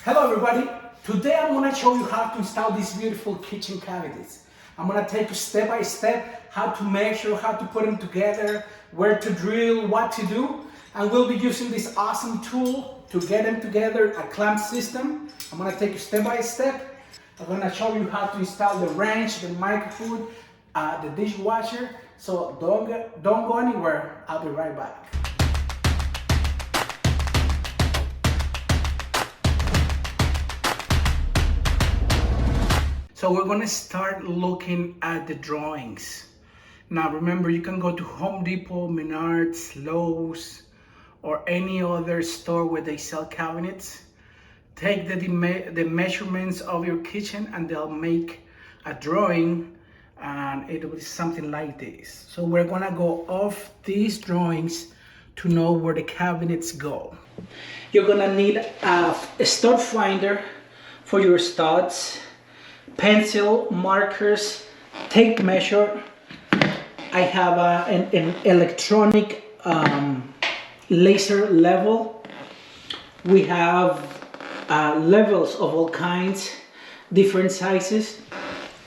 Hello everybody, today I'm going to show you how to install these beautiful kitchen cabinets. I'm going to take you step by step how to measure, how to put them together, where to drill, what to do, and we'll be using this awesome tool to get them together, a clamp system. I'm going to take you step by step. I'm going to show you how to install the range, the microphone, the dishwasher, so don't go anywhere, I'll be right back. So we're gonna start looking at the drawings. Now remember, you can go to Home Depot, Menards, Lowe's, or any other store where they sell cabinets. Take the measurements of your kitchen and they'll make a drawing, and it will be something like this. So we're gonna go off these drawings to know where the cabinets go. You're gonna need a stud finder for your studs, pencil, markers, tape measure. I have an electronic laser level. We have levels of all kinds, different sizes.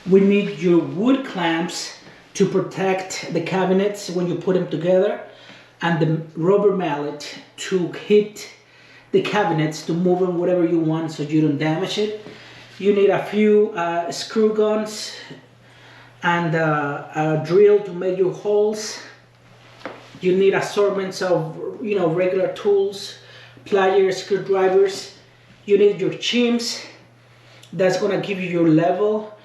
We need your wood clamps to protect the cabinets when you put them together, and the rubber mallet to hit the cabinets to move them whatever you want so you don't damage it. You need a few screw guns and a drill to make your holes. You need assortments of regular tools, pliers, screwdrivers. You need your chims. That's gonna give you your level.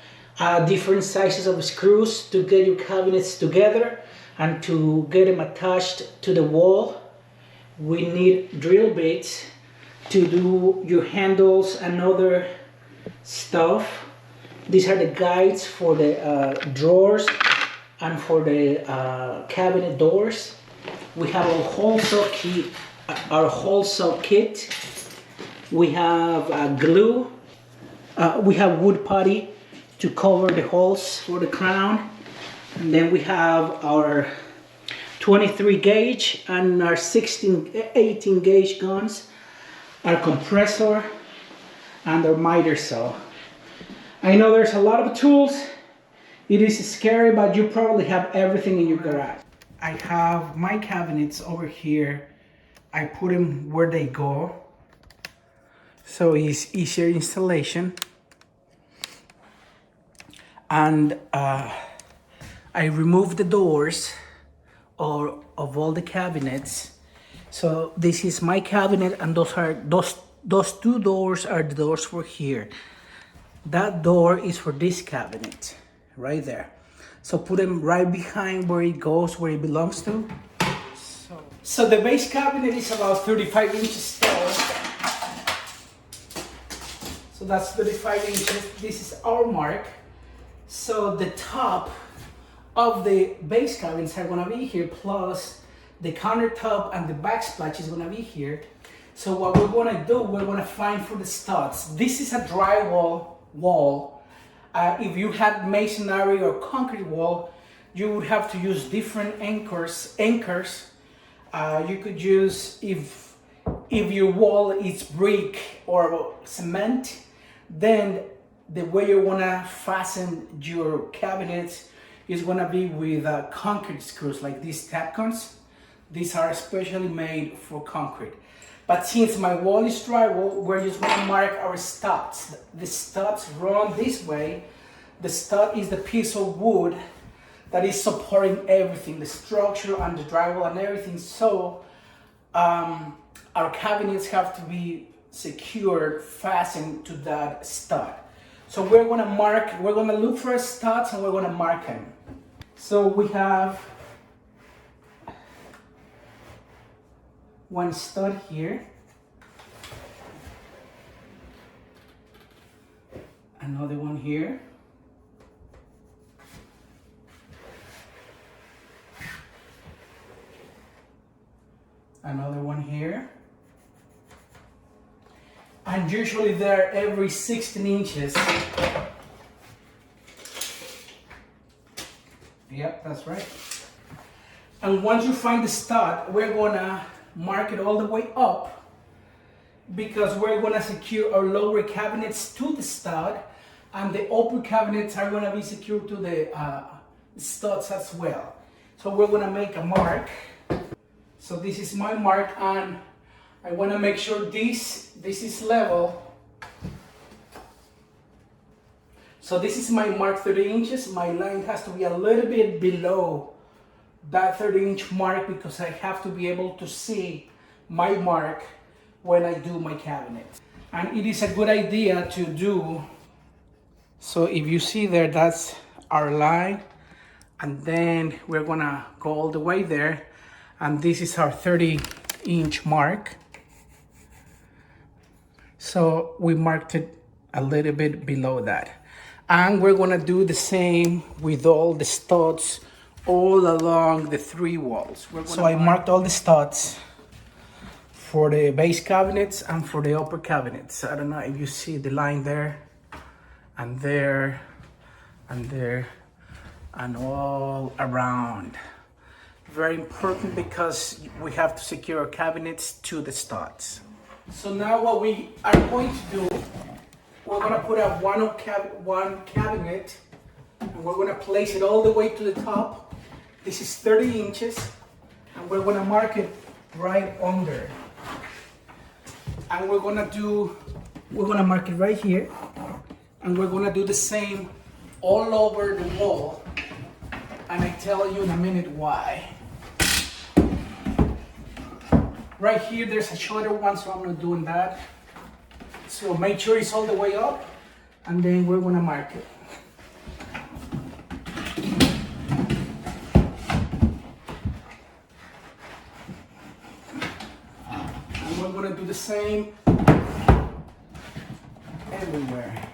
Different sizes of screws to get your cabinets together and to get them attached to the wall. We need drill bits to do your handles and other stuff. These are the guides for the drawers and for the cabinet doors. We have our hole saw kit. We have glue. We have wood putty to cover the holes for the crown. And then we have our 23 gauge and our 18 gauge guns, our compressor, and our miter saw. I know there's a lot of tools. It is scary, but you probably have everything in your garage. I have my cabinets over here. I put them where they go, so it's easier installation. And I remove the doors of all the cabinets. So this is my cabinet, and those two doors are the doors for here. That door is for this cabinet, right there. So put them right behind where it goes, where it belongs to. So the base cabinet is about 35 inches tall. So that's 35 inches. This is our mark. So the top of the base cabinets are gonna be here, plus the countertop and the backsplash is gonna be here. So what we're gonna do, we're gonna find for the studs. This is a drywall wall. If you had masonry or concrete wall, you would have to use different anchors. You could use, if your wall is brick or cement, then the way you wanna fasten your cabinets is gonna be with concrete screws like these Tapcons. These are especially made for concrete. But since my wall is drywall, we're just gonna mark our studs. The studs run this way. The stud is the piece of wood that is supporting everything, the structure and the drywall and everything. So our cabinets have to be secured, fastened to that stud. So we're gonna look for studs and we're gonna mark them. So we have one stud here, another one here, another one here, and usually they're every 16 inches. Yep, that's right. And once you find the stud, we're gonna mark it all the way up because we're gonna secure our lower cabinets to the stud, and the upper cabinets are gonna be secured to the studs as well. So we're gonna make a mark. So this is my mark, and I wanna make sure this is level. So this is my mark, 30 inches. My line has to be a little bit below that 30-inch mark because I have to be able to see my mark when I do my cabinet. And it is a good idea to do, so if you see there, that's our line, and then we're gonna go all the way there, and this is our 30-inch mark. So we marked it a little bit below that. And we're gonna do the same with all the studs all along the 3 walls. So I marked all the studs for the base cabinets and for the upper cabinets. I don't know if you see the line there, and there, and there, and all around. Very important because we have to secure our cabinets to the studs. So now what we are going to do, we're gonna put a one cabinet, and we're gonna place it all the way to the top. This is 30 inches, and we're gonna mark it right under. And we're gonna mark it right here, and we're gonna do the same all over the wall, and I tell you in a minute why. Right here there's a shorter one, so I'm not doing that. So make sure it's all the way up, and then we're gonna mark it. And we're gonna do the same everywhere.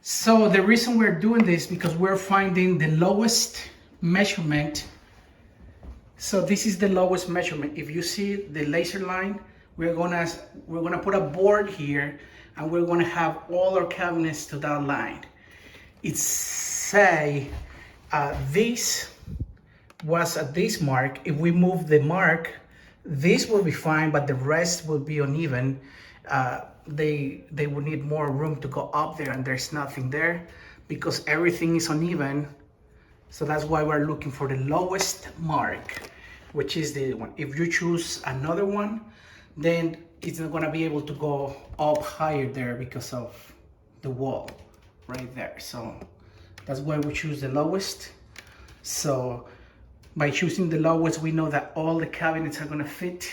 So the reason we're doing this because we're finding the lowest measurement. So this is the lowest measurement. If you see the laser line, we're gonna put a board here, and we're gonna have all our cabinets to that line. It's say this was at this mark. If we move the mark, this will be fine, but the rest will be uneven. They would need more room to go up there, and there's nothing there because everything is uneven. So that's why we're looking for the lowest mark, which is the one. If you choose another one, then it's not gonna be able to go up higher there because of the wall right there. So that's why we choose the lowest. So by choosing the lowest, we know that all the cabinets are gonna fit,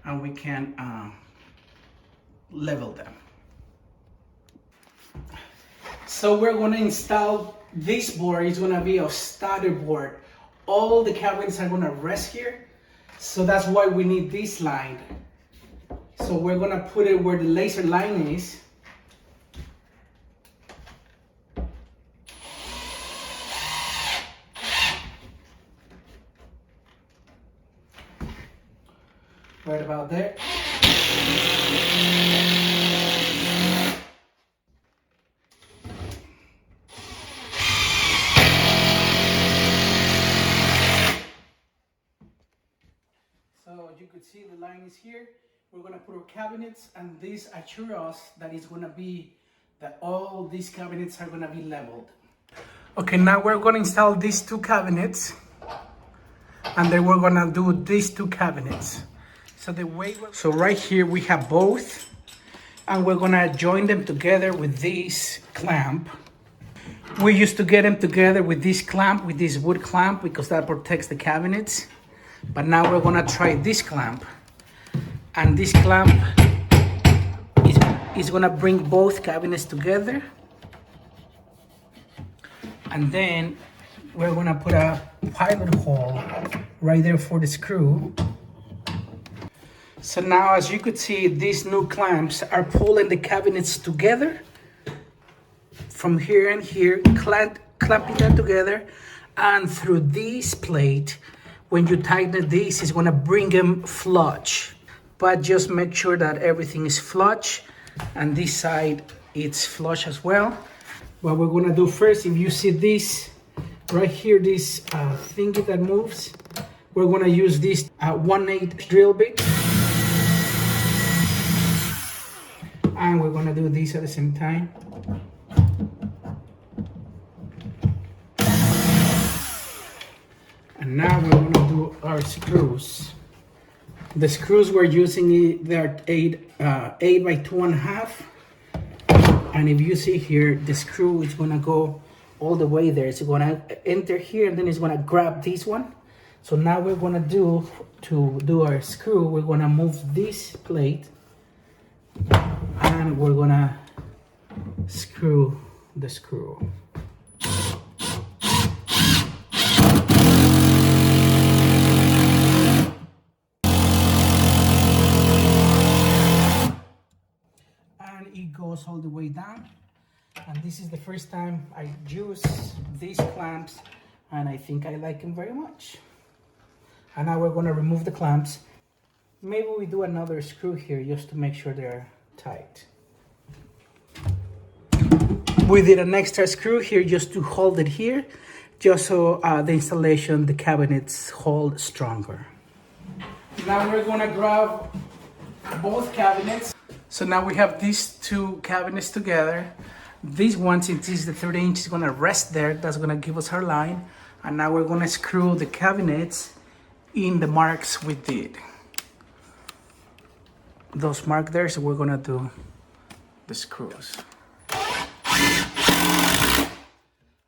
and we can level them. So we're gonna install this board. It's gonna be a starter board. All the cabinets are gonna rest here. So that's why we need this line. So we're gonna put it where the laser line is. Right about there. So you could see the line is here. We're gonna put our cabinets, and this assures us that it's gonna be, that all these cabinets are gonna be leveled. Okay, now we're gonna install these 2 cabinets, and then we're gonna do these 2 cabinets. So right here we have both, and we're gonna join them together with this clamp. We used to get them together with this clamp, with this wood clamp, because that protects the cabinets. But now we're gonna try this clamp. And this clamp is gonna bring both cabinets together. And then we're gonna put a pilot hole right there for the screw. So now, as you could see, these new clamps are pulling the cabinets together from here and here, clamping them together. And through this plate, when you tighten this, it's gonna bring them flush. But just make sure that everything is flush and this side it's flush as well. What we're gonna do first, if you see this right here, this thingy that moves, we're gonna use this 1/8 drill bit, and we're gonna do this at the same time. And now we're gonna do our screws. The screws we're using, they're 8 by 2.5. And if you see here, the screw is gonna go all the way there. It's gonna enter here and then it's gonna grab this one. So now we're gonna do, to do our screw, we're gonna move this plate and we're gonna screw the screw. And it goes all the way down. And this is the first time I use these clamps, and I think I like them very much. And now we're gonna remove the clamps. Maybe we do another screw here just to make sure they're tight. We did an extra screw here just to hold it here, just so the installation, the cabinets hold stronger. Now we're gonna grab both cabinets. So now we have these two cabinets together. This one, since this is the 30 inch, is gonna rest there. That's gonna give us our line. And now we're gonna screw the cabinets in the marks we did. Those marks there, so we're gonna do the screws.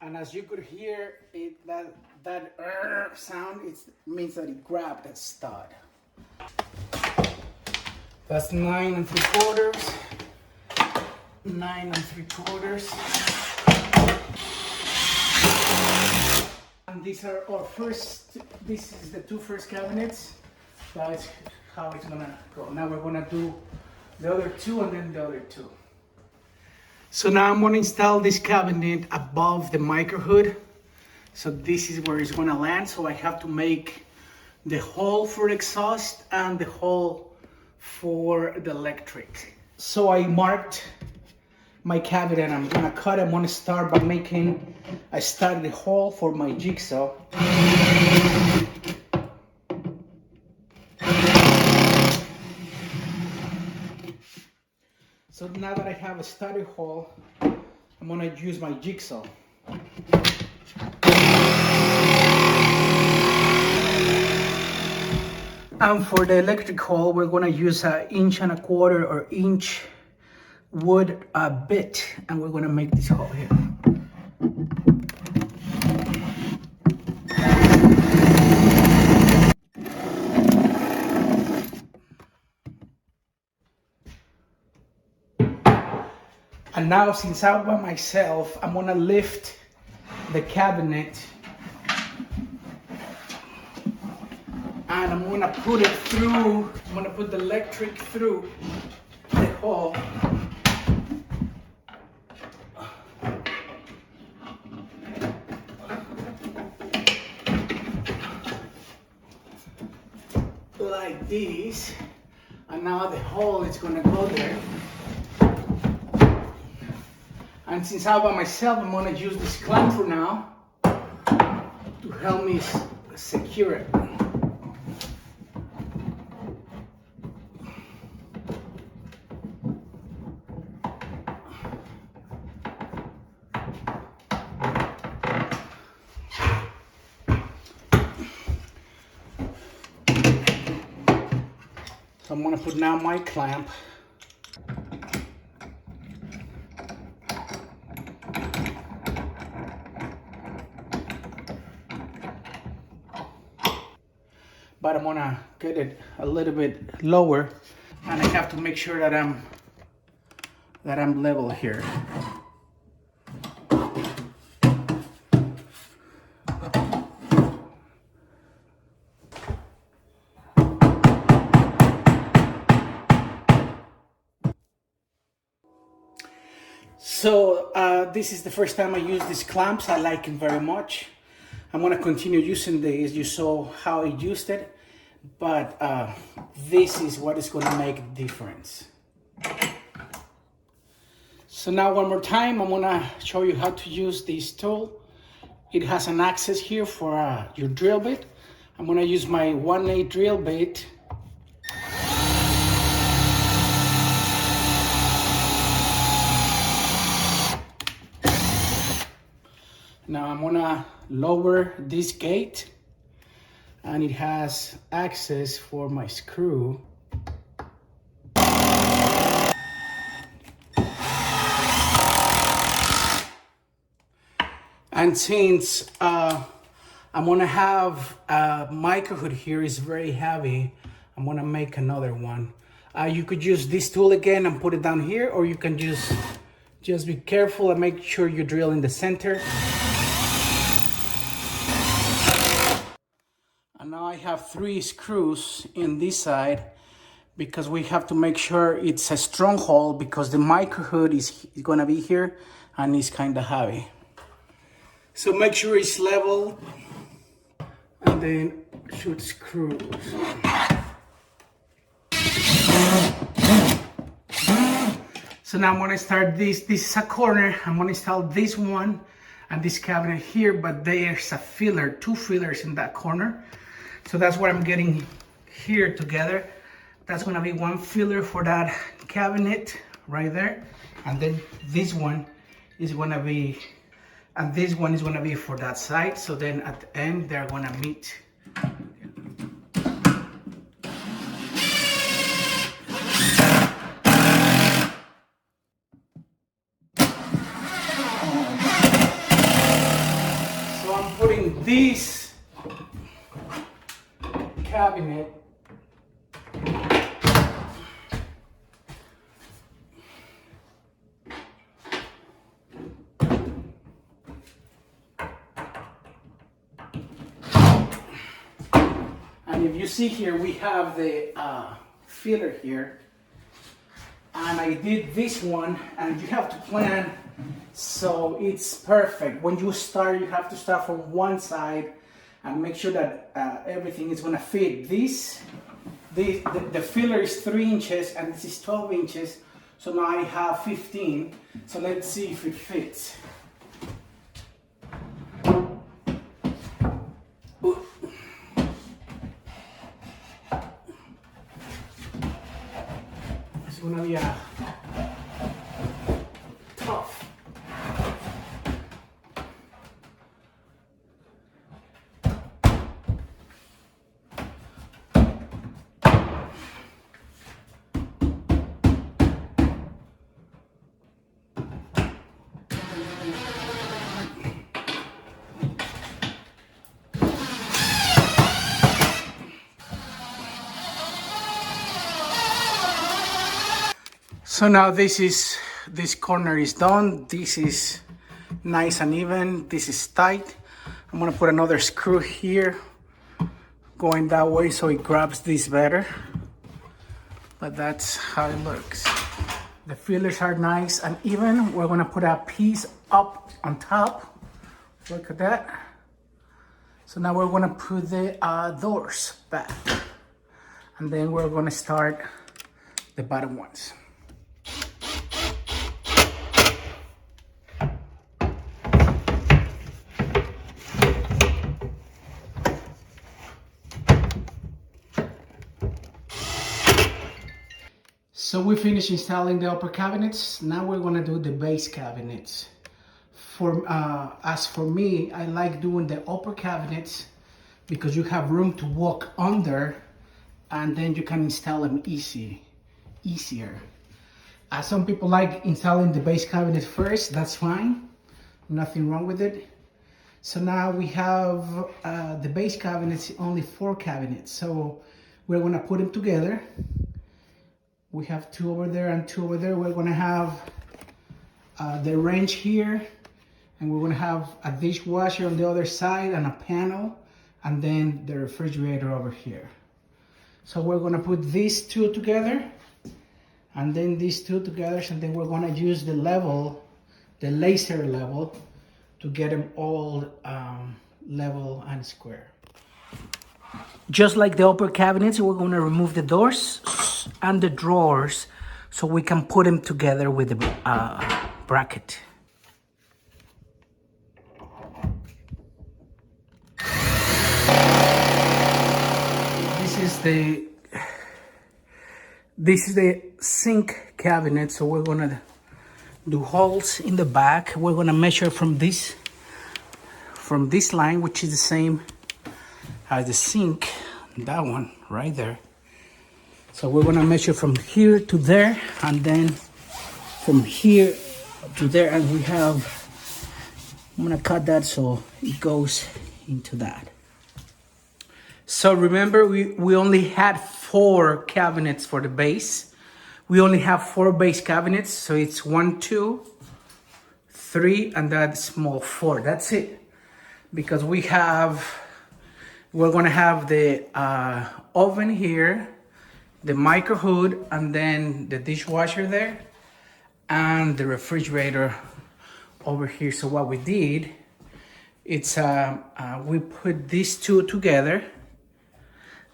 And as you could hear, that sound, it means that it grabbed that stud. That's 9 3/4. 9 3/4. And these are our first, this is the two first cabinets. That's how it's gonna go. Now we're gonna do the other two and then the other two. So now I'm gonna install this cabinet above the micro hood. So this is where it's gonna land. So I have to make the hole for exhaust and the hole for the electric. So I marked my cabinet. I'm gonna cut. I'm gonna start by making, I started the hole for my jigsaw. So now that I have a started hole, I'm gonna use my jigsaw. And for the electric hole, we're gonna use an 1.25 or inch wood bit, and we're gonna make this hole here. And now, since I'm by myself, I'm gonna lift the cabinet and I'm gonna put it through, I'm gonna put the electric through the hole. Like this. And now the hole is gonna go there. And since I'm by myself, I'm gonna use this clamp for now to help me secure it. So I'm gonna put now my clamp. But I'm gonna get it a little bit lower, and I have to make sure that I'm level here. So this is the first time I use these clamps. I like them very much. I'm gonna continue using these. You saw how I used it, but this is what is gonna make a difference. So now one more time, I'm gonna show you how to use this tool. It has an access here for your drill bit. I'm gonna use my 1/8 drill bit. Now I'm gonna lower this gate, and it has access for my screw. And since I'm gonna have a micro hood here, is very heavy, I'm gonna make another one. You could use this tool again and put it down here, or you can just be careful and make sure you drill in the center. And now I have 3 screws in this side because we have to make sure it's a strong hole, because the micro hood is gonna be here and it's kind of heavy. So make sure it's level and then shoot screws. So now I'm gonna start this. This is a corner. I'm gonna install this one and this cabinet here, but there's a filler, 2 fillers in that corner. So that's what I'm getting here together. That's gonna be 1 filler for that cabinet right there. And then this one is gonna be, and this one is gonna be for that side. So then at the end, they're gonna meet. So I'm putting this cabinet and if you see here, we have the filler here, and I did this one, and you have to plan so it's perfect. When you start, you have to start from one side and make sure that everything is gonna fit. The filler is 3 inches and this is 12 inches. So now I have 15. So let's see if it fits. It's gonna be tough. So now this corner is done. This is nice and even. This is tight. I'm gonna put another screw here going that way so it grabs this better. But that's how it looks. The fillers are nice and even. We're gonna put a piece up on top. Look at that. So now we're gonna put the doors back. And then we're gonna start the bottom ones. So we finished installing the upper cabinets. Now we're gonna do the base cabinets. As for me, I like doing the upper cabinets because you have room to walk under and then you can install them easier. Some people like installing the base cabinet first. That's fine, nothing wrong with it. So now we have the base cabinets, only 4 cabinets. So we're gonna put them together. We have 2 over there and 2 over there. We're gonna have the range here, and we're gonna have a dishwasher on the other side and a panel, and then the refrigerator over here. So we're gonna put these 2 together, and then these 2 together, and then we're gonna use the level, the laser level, to get them all level and square. Just like the upper cabinets, we're gonna remove the doors and the drawers so we can put them together with bracket. This is the sink cabinet, so we're gonna do holes in the back. We're gonna measure from this line, which is the same as the sink, that one right there. So we're gonna measure from here to there, and then from here to there, and I'm gonna cut that so it goes into that. So remember, we only had 4 cabinets for the base. We only have 4 base cabinets, so it's 1, 2, 3, and that small 4. That's it. Because we're gonna have the oven here, the micro hood, and then the dishwasher there, and the refrigerator over here. So what we did, it's we put these 2 together,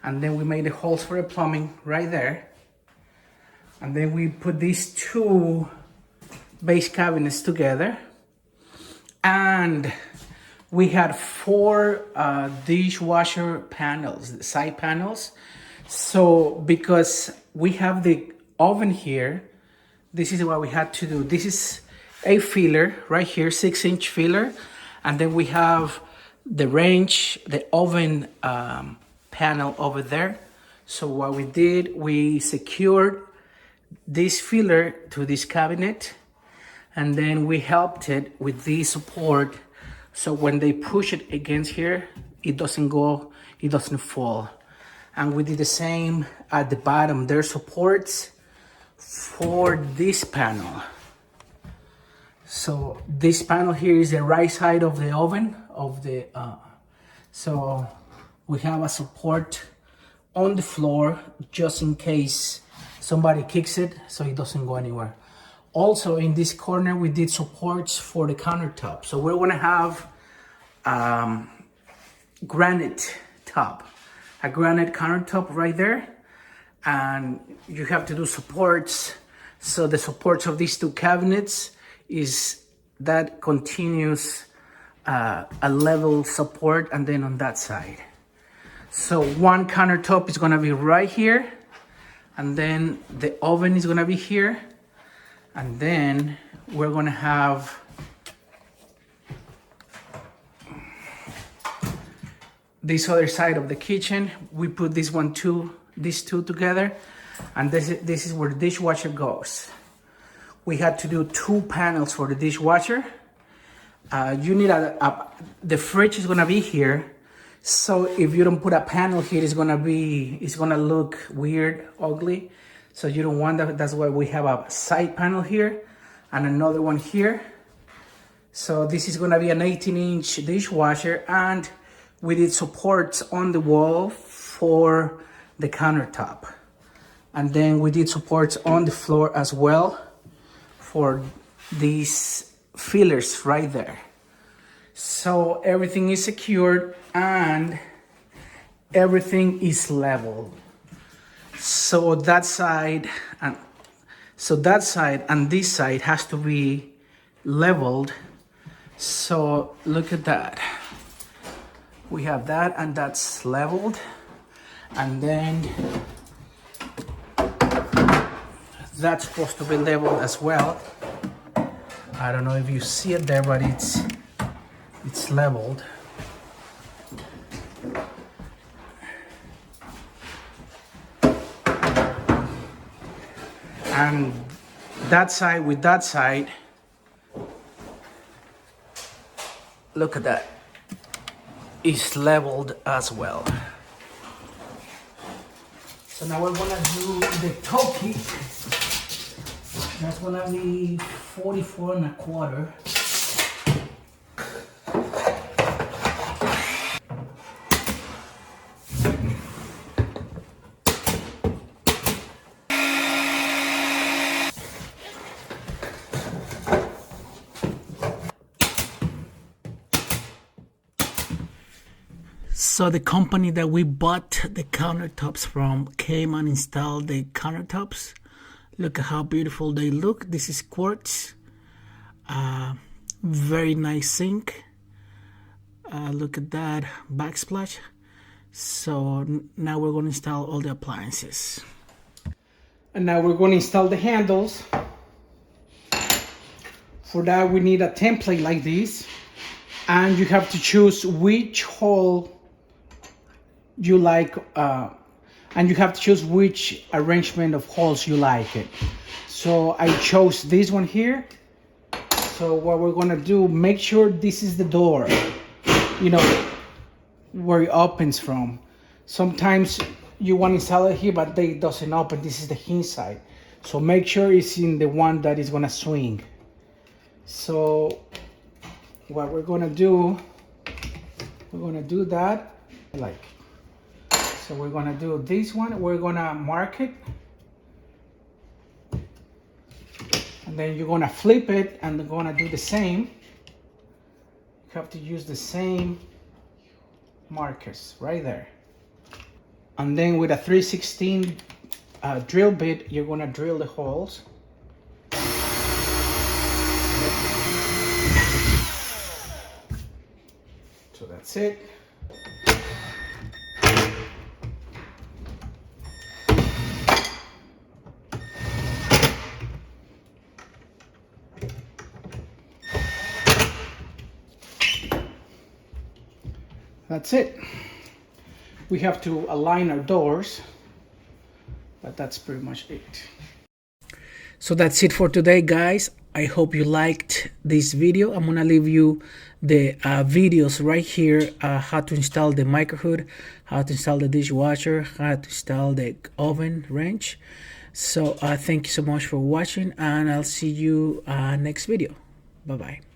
and then we made the holes for the plumbing right there, and then we put these 2 base cabinets together, and we had 4 dishwasher panels, side panels. So because we have the oven here, this is what we had to do. This is a filler right here, 6-inch filler, and then we have the range, the oven panel over there. So what we did, we secured this filler to this cabinet, and then we helped it with this support, so when they push it against here, it doesn't fall. And we did the same at the bottom. There's supports for this panel. So this panel here is the right side of the oven, so we have a support on the floor just in case somebody kicks it, so it doesn't go anywhere. Also in this corner, we did supports for the countertop. So we're gonna have granite top, a granite countertop right there, and you have to do supports. So the supports of these 2 cabinets is that continuous a level support, and then on that side. So one countertop is gonna be right here, and then the oven is gonna be here, and then we're gonna have this other side of the kitchen. We put these 2 together, and this is where the dishwasher goes. We had to do 2 panels for the dishwasher. You need the fridge is gonna be here. So if you don't put a panel here, it's gonna look weird, ugly. So you don't want that. That's why we have a side panel here and another one here. So this is gonna be an 18-inch dishwasher, and we did supports on the wall for the countertop. And then we did supports on the floor as well for these fillers right there. So everything is secured and everything is level. So that side and this side has to be leveled. So look at that. We have that, and that's leveled, and then that's supposed to be leveled as well. I don't know if you see it there, but it's leveled. And that side with that side, look at that, is leveled as well. So now we're gonna do the toki. That's gonna be 44.25. So the company that we bought the countertops from came and installed the countertops. Look at how beautiful they look. This is quartz. Very nice sink. Look at that backsplash. So now we're going to install all the appliances. And now we're going to install the handles. For that we need a template like this, and you have to choose which hole you like, and you have to choose which arrangement of holes you like it. So I chose this one here. So what we're gonna do, make sure this is the door, you know, where it opens from. Sometimes you want to install it here, but it doesn't open. This is the inside. So make sure it's in the one that is gonna swing. So what we're gonna do, we're gonna do that like, so we're gonna do this one, we're gonna mark it, and then you're gonna flip it and they're gonna do the same. You have to use the same markers right there. And then with a 3/16 drill bit, you're gonna drill the holes. So that's it. That's it. We have to align our doors, but that's pretty much it. So that's it for today, guys. I hope you liked this video. I'm gonna leave you the videos right here, how to install the micro hood, how to install the dishwasher, how to install the oven range. So thank you so much for watching, and I'll see you next video. Bye bye.